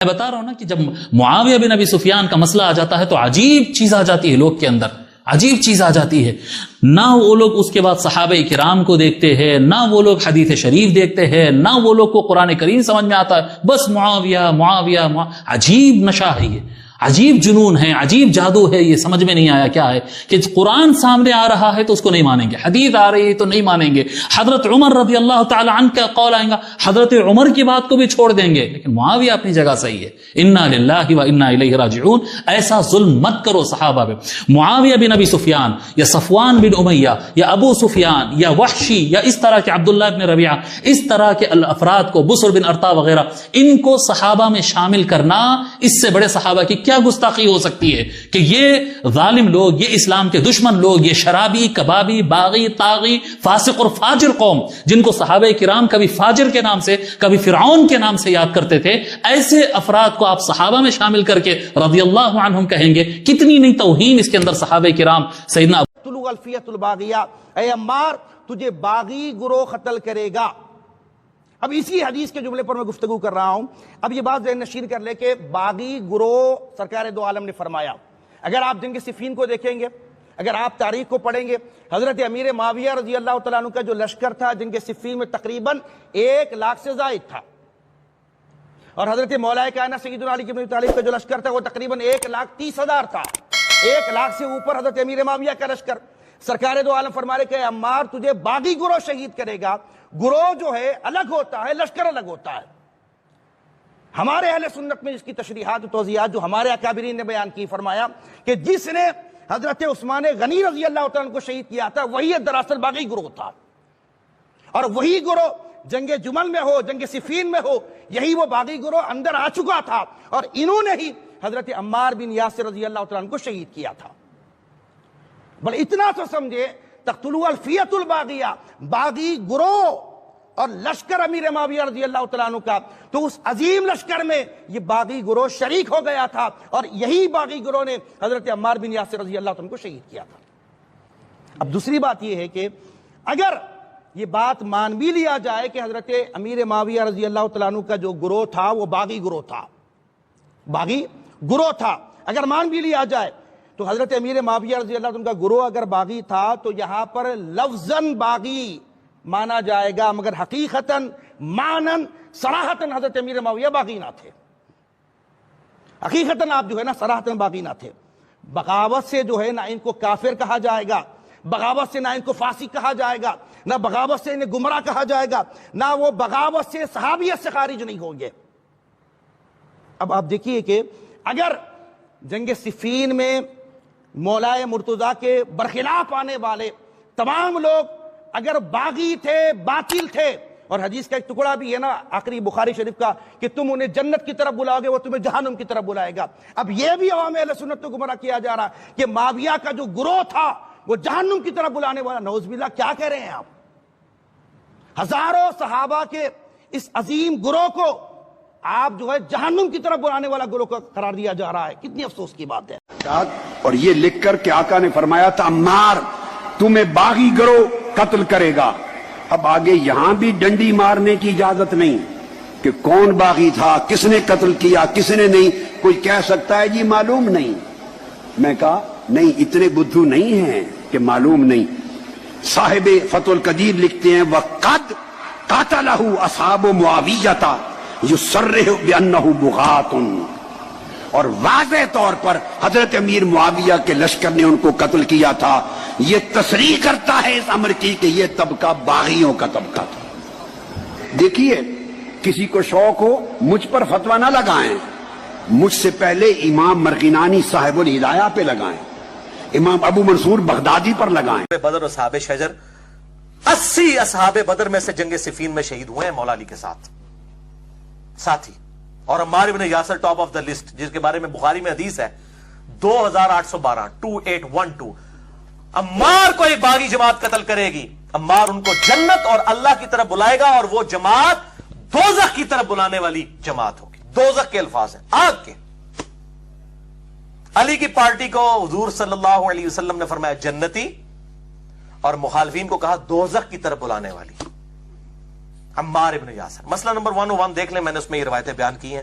میں بتا رہا ہوں نا کہ جب معاویہ بن ابی سفیان کا مسئلہ آ جاتا ہے تو عجیب چیز آ جاتی ہے لوگ کے اندر، عجیب چیز آ جاتی ہے. نہ وہ لوگ اس کے بعد صحابہ کرام کو دیکھتے ہیں، نہ وہ لوگ حدیث شریف دیکھتے ہیں، نہ وہ لوگ کو قرآن کریم سمجھ میں آتا ہے، بس معاویہ معاویہ عجیب نشہ ہے، یہ عجیب جنون ہے، عجیب جادو ہے. یہ سمجھ میں نہیں آیا کیا ہے کہ قرآن سامنے آ رہا ہے تو اس کو نہیں مانیں گے، حدیث آ رہی ہے تو نہیں مانیں گے، حضرت عمر رضی اللہ تعالی عنہ کا قول آئے گا حضرت عمر کی بات کو بھی چھوڑ دیں گے. لیکن معاویہ اپنی جگہ صحیح ہے. انا للہ و انا الیہ راجعون. ایسا ظلم مت کرو صحابہ پہ. معاویہ بن ابی سفیان یا صفوان بن امیہ یا ابو سفیان یا وحشی یا اس طرح کے عبداللہ بن ربیعہ، اس طرح کے الافراد کو، بسر بن ارطا وغیرہ، ان کو صحابہ میں شامل کرنا اس سے بڑے صحابہ کی کیا گستاخی ہو سکتی ہے کہ یہ ظالم لوگ، یہ اسلام کے دشمن لوگ، یہ شرابی، کبابی، باغی، طاغی، فاسق اور فاجر قوم، جن کو صحابہ کرام کبھی فاجر کے نام سے کبھی فرعون کے نام سے یاد کرتے تھے، ایسے افراد کو آپ صحابہ میں شامل کر کے رضی اللہ عنہم کہیں گے. کتنی نہیں توہین اس کے اندر صحابہ کرام. سیدنا طلوع الفیت الباغیہ، اے عمار تجھے باغی گروہ قتل کرے گا. اب اسی حدیث کے جملے پر میں گفتگو کر رہا ہوں. اب یہ بات ذہن نشین کر لے کہ باغی گروہ سرکار دو عالم نے فرمایا. اگر آپ جنگ صفین کو دیکھیں گے، اگر آپ تاریخ کو پڑھیں گے، حضرت امیر معاویہ رضی اللہ تعالیٰ عنہ کا جو لشکر تھا جنگ صفین میں تقریباً 1 لاکھ سے زائد تھا، اور حضرت مولا کائنات سیدنا علی بن ابی طالب کا جو لشکر تھا وہ تقریباً 1,30,000 تھا. 1 لاکھ سے اوپر حضرت امیر معاویہ کا لشکر. سرکار دو عالم فرما رہے کہ عمار تجھے باغی گروہ شہید کرے گا. گروہ جو ہے الگ ہوتا ہے، لشکر الگ ہوتا ہے. ہمارے اہل سنت میں اس کی تشریحات و توضیحات جو ہمارے اکابرین نے بیان کی، فرمایا کہ جس نے حضرت عثمان غنی رضی اللہ تعالیٰ عنہ کو شہید کیا تھا وہی دراصل باغی گروہ تھا، اور وہی گروہ جنگ جمل میں ہو، جنگ صفین میں ہو، یہی وہ باغی گروہ اندر آ چکا تھا، اور انہوں نے ہی حضرت عمار بن یاسر رضی اللہ تعالیٰ عنہ کو شہید کیا تھا. بل اتنا تو سمجھے تقتلوا الفیت الباغیہ، باغی گروہ اور لشکر امیر معاویہ رضی اللہ تعالیٰ عنہ کا، تو اس عظیم لشکر میں یہ باغی گروہ شریک ہو گیا تھا، اور یہی باغی گروہ نے حضرت عمار بن یاسر رضی اللہ تعالیٰ عنہ کو شہید کیا تھا. اب دوسری بات یہ ہے کہ اگر یہ بات مان بھی لیا جائے کہ حضرت امیر معاویہ رضی اللہ تعالیٰ عنہ کا جو گروہ تھا وہ باغی گروہ تھا، باغی گروہ تھا، اگر مان بھی لیا جائے تو حضرت امیر معاویہ رضی اللہ عنہ کا گروہ اگر باغی تھا تو یہاں پر لفظاً باغی مانا جائے گا، مگر حقیقتاً معنن صراحتاً حضرت امیر معاویہ باغی نہ تھے. حقیقتاً آپ جو ہے نا صراحتاً باغی نہ تھے. بغاوت سے جو ہے نہ ان کو کافر کہا جائے گا، بغاوت سے نہ ان کو فاسق کہا جائے گا، نہ بغاوت سے انہیں گمراہ کہا جائے گا، نہ وہ بغاوت سے صحابیت سے خارج نہیں ہوں گے. اب آپ دیکھیے کہ اگر جنگ صفین میں مولا مرتضیٰ کے برخلاف آنے والے تمام لوگ اگر باغی تھے، باطل تھے، اور حدیث کا ایک ٹکڑا بھی ہے نا آخری بخاری شریف کا کہ تم انہیں جنت کی طرف بلاؤ گے وہ تمہیں جہنم کی طرف بلائے گا. اب یہ بھی عوام اہل سنت کو گمراہ کیا جا رہا کہ معاویہ کا جو گروہ تھا وہ جہنم کی طرف بلانے والا. نعوذ باللہ، کیا کہہ رہے ہیں آپ؟ ہزاروں صحابہ کے اس عظیم گروہ کو آپ جو ہے جہنم کی طرف بلانے والا گروہ کا قرار دیا جا رہا ہے. کتنی افسوس کی بات ہے. اور یہ لکھ کر کہ آقا نے فرمایا تھا عمار تمہیں باغی گروہ قتل کرے گا. اب آگے یہاں بھی ڈنڈی مارنے کی اجازت نہیں کہ کون باغی تھا، کس نے قتل کیا، کس نے نہیں. کوئی کہہ سکتا ہے جی معلوم نہیں. میں کہا نہیں، اتنے بدھو نہیں ہیں کہ معلوم نہیں. صاحب فتح القدیر لکھتے ہیں وَقَدْ قَتَلَهُ أَصْحَابُ مُعَاوِيَّةَ يُصَرِّحُ بِأَنَّهُ بُغَاةٌ، اور واضح طور پر حضرت امیر معاویہ کے لشکر نے ان کو قتل کیا تھا. یہ تصریح کرتا ہے اس امر کی کہ یہ طبقہ باغیوں کا طبقہ تھا. دیکھیے، کسی کو شوق ہو مجھ پر فتویٰ نہ لگائیں، مجھ سے پہلے امام مرغینانی صاحب الہدایہ پہ لگائیں، امام ابو منصور بغدادی پر لگائیں. بدر اور صحابہ شجر 80 اصحاب بدر میں سے جنگ صفین میں شہید ہوئے ہیں مولا علی کے ساتھ ہی. اور Ammar bin Yasir top of the list, جس کے بارے میں بخاری میں حدیث ہے 2812 عمار کو ایک باغی جماعت قتل کرے گی، عمار ان کو جنت اور اللہ کی طرف بلائے گا، اور وہ جماعت دوزخ کی طرف بلانے والی جماعت ہوگی. دوزخ کے الفاظ ہیں، آگ کے. علی کی پارٹی کو حضور صلی اللہ علیہ وسلم نے فرمایا جنتی، اور مخالفین کو کہا دوزخ کی طرف بلانے والی. عمار ابن یاسر. مسئلہ نمبر 101 دیکھ لیں، میں نے اس میں یہ روایتیں بیان کی ہیں.